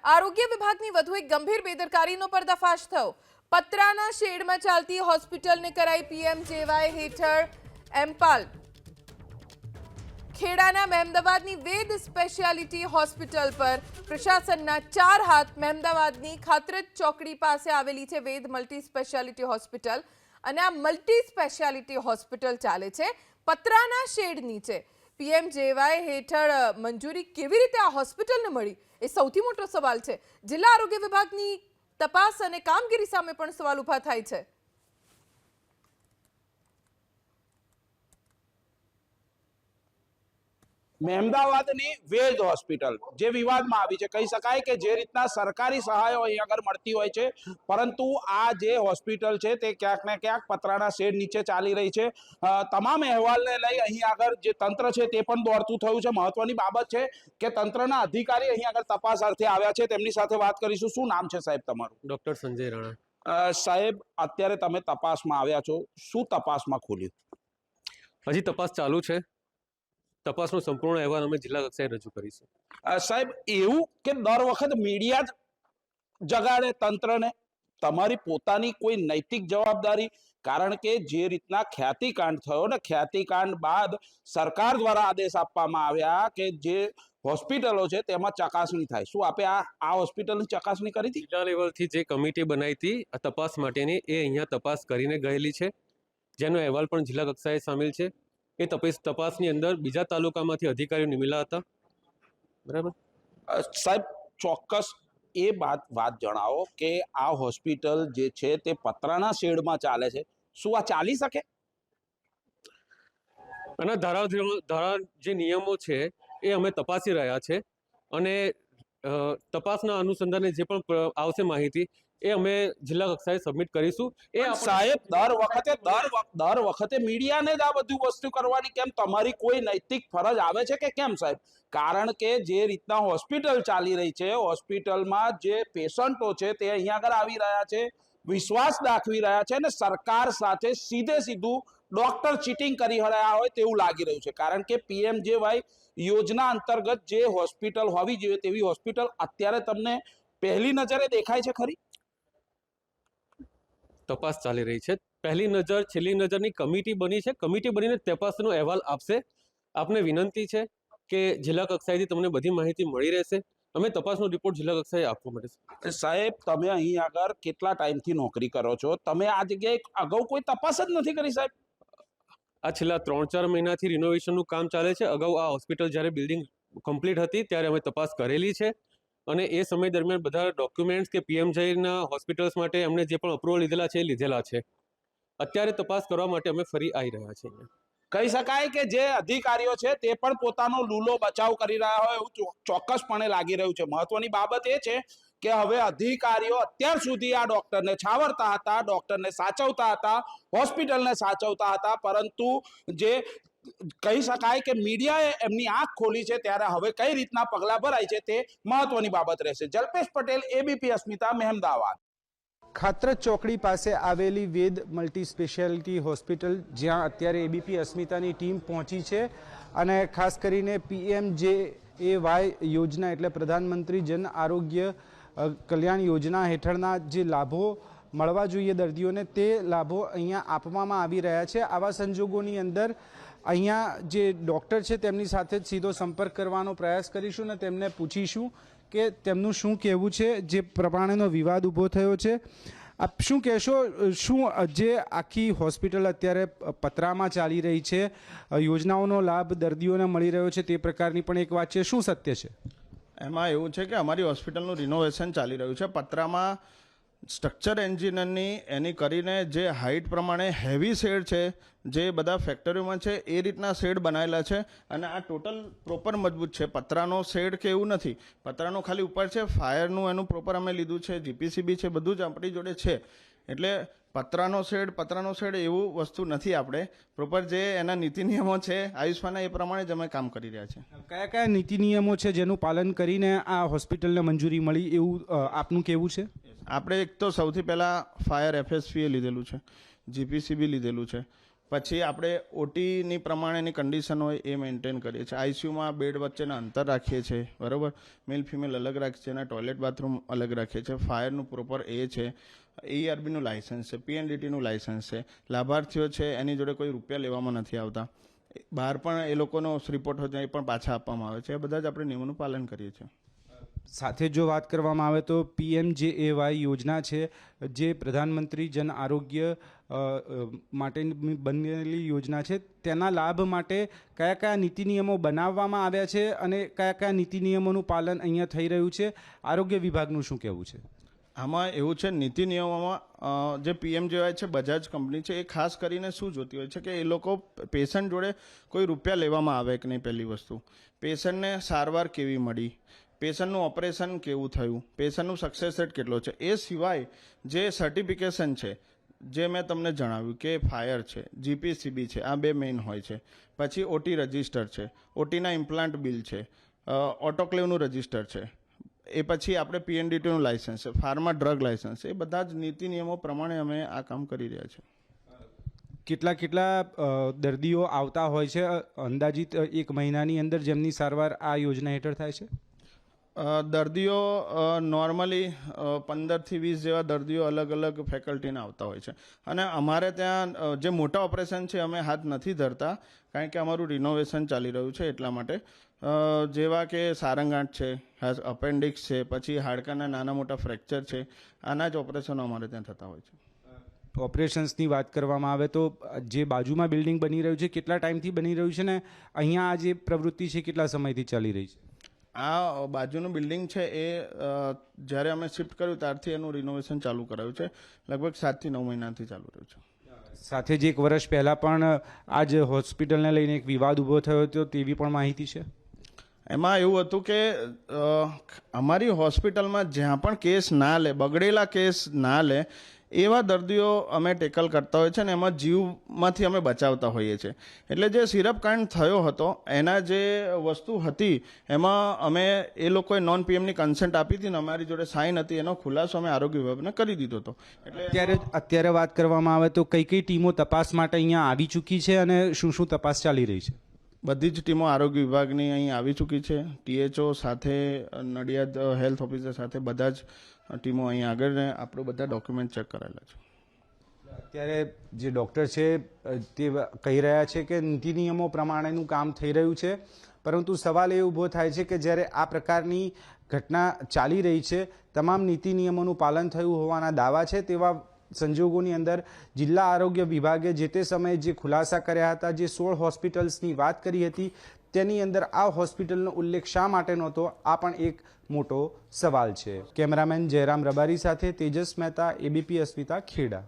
આરોગ્ય વિભાગની વધુ એક ગંભીર બેદરકારીનો પર્દાફાશ થયો। પતરાના શેડમાં ચાલતી હોસ્પિટલને કરાઈ પીએમજેવાય હેઠળ એમ્પાલ। ખેડાના મહેમદાવાદની વેદ સ્પેશિયાલિટી હોસ્પિટલ પર પ્રશાસનના 4 હાથ। મહેમદાવાદની ખાતરજ ચોકડી પાસે આવેલી છે વેદ મલ્ટી સ્પેશિયાલિટી હોસ્પિટલ અને આ મલ્ટી સ્પેશિયાલિટી હોસ્પિટલ ચાલે છે પતરાના શેડ નીચે। પીએમજેવાય હેઠળ મંજૂરી કેવી રીતે આ હોસ્પિટલને મળી એ સૌથી મોટો સવાલ છે। જિલ્લા આરોગ્ય વિભાગની તપાસ અને કામગીરી સામે પણ સવાલ ઊભા થાય છે। મહેમદાવાદની વેદ હોસ્પિટલ જે વિવાદમાં આવી છે, કહી શકાય કે જે રીતના સરકારી સહાયો અહીં આગળ મળતી હોય છે, પરંતુ આ જે હોસ્પિટલ છે તે ક્યાંક ને ક્યાંક પતરાના શેડ નીચે ચાલી રહી છે। તમામ અહેવાલને લઈ અહીં આગળ જે તંત્ર છે તે પણ દોડતું થયું છે। મહત્વની બાબત છે કે તંત્રના અધિકારી અહીં આગળ તપાસ અર્થે આવ્યા છે, તેમની સાથે વાત કરીશું। શું નામ છે સાહેબ તમારું? ડોક્ટર સંજય રાણા। સાહેબ, અત્યારે તમે તપાસમાં આવ્યા છો, શું તપાસમાં ખુલ્યું? હજી તપાસ ચાલુ છે। તપાસનો સંપૂર્ણ અહેવાલ અમે જિલ્લા કક્ષાએ રજૂ કરીશું। સાહેબ, એવું કે દર વખત મીડિયા જ જગાડે તંત્રને? તમારી પોતાની કોઈ નૈતિક જવાબદારી? કારણ કે જે રીતના ખ્યાતિકાંડ થયો ને, ખ્યાતિકાંડ બાદ સરકાર દ્વારા આદેશ આપવામાં આવ્યા કે જે હોસ્પિટલો છે તેમાં ચકાસણી થાય। શું આપે આ હોસ્પિટલની ચકાસણી કરી હતી? જિલ્લા લેવલથી જે કમિટી બનાવી હતી આ તપાસ માટેની, એ અહીંયા તપાસ કરીને ગયેલી છે, જેનો અહેવાલ પણ જિલ્લા કક્ષાએ સામેલ છે। એ તપાસની અંદર બીજા તાલુકામાંથી અધિકારીઓ નિમેલા હતા। બરાબર સાહેબ, ચોક્કસ એ વાત જણાવો કે આ હોસ્પિટલ જે છે તે પતરાના શેડમાં ચાલે છે, શું આ ચાલી શકે? અને ધારા જે નિયમો છે એ અમે તપાસી રહ્યા છે અને તપાસના અનુસંધાને જે પણ આવશે માહિતી એ અમે જિલ્લા કક્ષાએ સબમિટ કરીશું। એ સાહેબ, દર વખતે મીડિયાને જ આ બધું વસ્તુ કરવાની કેમ? તમારી કોઈ નૈતિક ફરજ આવે છે કે કેમ સાહેબ? કારણ કે જે રીતના હોસ્પિટલ ચાલી રહી છે, હોસ્પિટલમાં જે પેશન્ટો છે તે અહીંયા આગળ આવી રહ્યા છે, વિશ્વાસ દાખવી રહ્યા છે અને સરકાર સાથે સીધું ડોક્ટર ચીટિંગ કરી રહ્યા હોય તેવું લાગી રહ્યું છે। કારણ કે પીએમજેવાય યોજના અંતર્ગત જે હોસ્પિટલ હોવી જોઈએ તેવી હોસ્પિટલ અત્યારે તમને પહેલી નજરે દેખાય છે ખરી? તપાસ ચાલી રહી છે। પહેલી નજર છેલ્લી નજરની કમિટી બની છે, કમિટી બનીને તપાસનો અહેવાલ આપશે। આપને વિનંતી છે કે જિલ્લા કક્ષાએથી તમને બધી માહિતી મળી રહેશે। અમે તપાસનો રિપોર્ટ જિલ્લા કક્ષાએ આપવો પડશે। સાહેબ, તમે અહીં આગળ કેટલા ટાઈમથી નોકરી કરો છો? તમે આ જગ્યાએ અગાઉ કોઈ તપાસ જ નથી કરી સાહેબ? આ છેલ્લા 3-4 મહિનાથી રિનોવેશનનું કામ ચાલે છે। અગાઉ આ હોસ્પિટલ જ્યારે બિલ્ડિંગ કમ્પ્લીટ હતી ત્યારે અમે તપાસ કરેલી છે અને એ સમય દરમિયાન બધા ડોક્યુમેન્ટ્સ કે પીએમજેના હોસ્પિટલ્સ માટે અમને જે પણ અપ્રુવલ લીધેલા છે એ લીધેલા છે। અત્યારે તપાસ કરવા માટે અમે ફરી આવી રહ્યા છીએ। કહી શકાય કે જે અધિકારીઓ છે તે પણ પોતાનો લૂલો બચાવ કરી રહ્યા હોય એવું ચોક્કસપણે લાગી રહ્યું છે। મહત્વની બાબત એ છે કે હવે અધિકારીઓ અત્યાર સુધી આ ડોક્ટરને છાવરતા હતા, ડોક્ટરને સાચવતા હતા, હોસ્પિટલને સાચવતા હતા, પરંતુ જે કહી શકાય કે મીડિયાએ એમની આંખ ખોલી છે ત્યારે હવે કઈ રીતના પગલાં ભરાય છે તે મહત્વની બાબત રહેશે। જલ્પેશ પટેલ, એબીપી અસ્મિતા, મહેમદાવાદ। ખાતરજ ચોકડી પાસે આવેલી વેદ મલ્ટી સ્પેશિયાલિટી હોસ્પિટલ, જ્યાં અત્યારે એબીપી અસ્મિતાની ટીમ પહોંચી છે અને ખાસ કરીને પીએમજેએવાય યોજના એટલે પ્રધાનમંત્રી જન આરોગ્ય કલ્યાણ યોજના હેઠળના જે લાભો મળવા જોઈએ દર્દીઓને તે લાભો અહીંયા આપવામાં આવી રહ્યા છે। આવા સંજોગોની અંદર અહીંયા જે ડૉક્ટર છે તેમની સાથે જ સીધો સંપર્ક કરવાનો પ્રયાસ કરીશું અને તેમને પૂછીશું કે તેમનું શું કહેવું છે જે પ્રમાણેનો વિવાદ ઊભો થયો છે। આપ શું કહેશો, શું જે આખી હોસ્પિટલ અત્યારે પતરામાં ચાલી રહી છે, યોજનાઓનો લાભ દર્દીઓને મળી રહ્યો છે તે પ્રકારની પણ એક વાત છે, શું સત્ય છે? એમાં એવું છે કે અમારી હોસ્પિટલનું રિનોવેશન ચાલી રહ્યું છે। પતરામાં સ્ટ્રક્ચર એન્જિનિયરની એની કરીને જે હાઇટ પ્રમાણે હેવી શેડ છે, જે બધા ફેક્ટરીઓમાં છે એ રીતના શેડ બનાવેલા છે અને આ ટોટલ પ્રોપર મજબૂત છે। પતરાનો શેડ કે એવું નથી, પતરાનો ખાલી ઉપર છે, ફાયરનું એનું પ્રોપર અમે લીધું છે, જીપીસીબી છે, બધું જ આપણી જોડે છે। એટલે પતરાનો શેડ એવું વસ્તુ નથી। આપણે પ્રોપર જે એના નીતિ નિયમો છે આયુષ્માનના એ પ્રમાણે જ અમે કામ કરી રહ્યા છીએ। કયા કયા નીતિ નિયમો છે જેનું પાલન કરીને આ હોસ્પિટલને મંજૂરી મળી એવું આપનું કહેવું છે? આપણે એક તો સૌથી પહેલાં ફાયર એફએસપીએ લીધેલું છે, જીપીસીબી લીધેલું છે, પછી આપણે ઓટીની પ્રમાણેની કન્ડિશન હોય એ મેન્ટેન કરીએ છીએ. આઈસીયુમાં બેડ વચ્ચેના અંતર રાખીએ છીએ, બરાબર. મેલ ફિમેલ અલગ રાખીએ છીએ અને ટોયલેટ બાથરૂમ અલગ રાખીએ છીએ. ફાયરનું પ્રોપર એ છે, ERBનું લાયસન્સ છે, PNDTનું લાયસન્સ છે. લાભાર્થીઓ છે એની જોડે કોઈ રૂપિયા લેવામાં નથી આવતા. બહાર પણ એ લોકોનો રિપોર્ટ હોય એ પણ પાછા આપવામાં આવે છે. એ બધા જ આપણે નિયમોનું પાલન કરીએ છીએ. સાથે જો વાત કરવામાં આવે તો PMJAY યોજના છે, જે પ્રધાનમંત્રી જન આરોગ્ય માટે બનેલી યોજના છે. તેના લાભ માટે કયા કયા નીતિ નિયમો બનાવવામાં આવ્યા છે અને કયા કયા નીતિ નિયમોનું પાલન અહીંયા થઈ રહ્યું છે? આરોગ્ય વિભાગનું શું કહેવું છે? આમાં એવું છે, નીતિ નિયમોમાં જે PMJAY છે, બજાજ કંપની છે, એ ખાસ કરીને શું જોતી હોય છે કે એ લોકો પેશન્ટ જોડે કોઈ રૂપિયા લેવામાં આવે કે નહીં. પહેલી વસ્તુ, પેશન્ટને સારવાર કેવી મળી, પેશન્ટનું ઓપરેશન કેવું થયું, પેશન્ટનું સક્સેસ રેટ કેટલો છે. એ સિવાય જે સર્ટિફિકેશન છે, જે મેં તમને જણાવ્યું કે ફાયર છે, GPCB છે, આ 2 મેઇન હોય છે. પછી OT રજિસ્ટર છે, OTના ઇમ્પ્લાન્ટ બિલ છે, ઓટોક્લેવનું રજિસ્ટર છે. એ પછી આપણે PNDTનું લાયસન્સ છે, ફાર્મા ડ્રગ લાયસન્સ છે. એ બધા જ નીતિ નિયમો પ્રમાણે અમે આ કામ કરી રહ્યા છીએ. કેટલા દર્દીઓ આવતા હોય છે અંદાજિત એક મહિનાની અંદર જેમની સારવાર આ યોજના હેઠળ થાય છે? દર્દીઓ નોર્મલી 15થી 20 જેવા દર્દીઓ અલગ અલગ ફેકલ્ટીના આવતા હોય છે. અને અમારે ત્યાં જે મોટા ઓપરેશન છે અમે હાથ નથી ધરતા, કારણ કે અમારું રિનોવેશન ચાલી રહ્યું છે. એટલા માટે જેવા કે સારંગાંઠ છે, અપેન્ડિક્સ છે, પછી હાડકાના નાના મોટા ફ્રેક્ચર છે, આના જ ઓપરેશનો અમારે ત્યાં થતા હોય છે. ઓપરેશન્સની વાત કરવામાં આવે તો જે બાજુમાં બિલ્ડિંગ બની રહ્યું છે, કેટલા ટાઈમથી બની રહ્યું છે ને અહીંયા આ જે પ્રવૃત્તિ છે કેટલા સમયથી ચાલી રહી છે? આ બાજુનું બિલ્ડિંગ છે એ જ્યારે અમે શિફ્ટ કર્યું ત્યારથી એનું રિનોવેશન ચાલુ કરાયું છે. લગભગ 7 થી 9 મહિનાથી ચાલુ રહ્યું છે. સાથે જ 1 વર્ષ પહેલાં પણ આ જ હોસ્પિટલને લઈને એક વિવાદ ઊભો થયો હતો, તેવી પણ માહિતી છે. એમાં એવું હતું કે અમારી હોસ્પિટલમાં જ્યાં પણ કેસ ના લે, બગડેલા કેસ ના લે, એવા દર્દીઓ અમે ટેકલ કરતા હોય છે ને એમાં જીવમાંથી અમે બચાવતા હોઈએ છીએ. એટલે જે સિરપકાંડ થયો હતો એના જે વસ્તુ હતી એમાં અમે એ લોકોએ નોન PMની કન્સેન્ટ આપી હતી ને અમારી જોડે સાઇન હતી, એનો ખુલાસો અમે આરોગ્ય વિભાગને કરી દીધો હતો. એટલે અત્યારે વાત કરવામાં આવે તો કઈ કઈ ટીમો તપાસ માટે અહીંયા આવી ચૂકી છે અને શું શું તપાસ ચાલી રહી છે? બધી જ ટીમો આરોગ્ય વિભાગની અહીં આવી ચૂકી છે. THO સાથે, નડિયાદ હેલ્થ ઓફિસર સાથે બધા જ ટીમો અહીં આગળ આપણું બધા ડોક્યુમેન્ટ ચેક કરાયેલા છે. અત્યારે જે ડૉક્ટર છે તે કહી રહ્યા છે કે નીતિ નિયમો પ્રમાણેનું કામ થઈ રહ્યું છે, પરંતુ સવાલ એ ઊભો થાય છે કે જ્યારે આ પ્રકારની ઘટના ચાલી રહી છે, તમામ નીતિ નિયમોનું પાલન થયું હોવાના દાવા છે, તેવા સંજોગોની અંદર જિલ્લા આરોગ્ય વિભાગે જે તે સમયે જે ખુલાસા કર્યા હતા, જે 16 હોસ્પિટલ્સની વાત કરી હતી, તેની અંદર આ હોસ્પિટલનો ઉલ્લેખ શા માટે નહોતો? આ પણ એક મોટો સવાલ છે. કેમેરામેન જયરામ રબારી સાથે તેજસ મહેતા, ABP અસ્મિતા, ખેડા.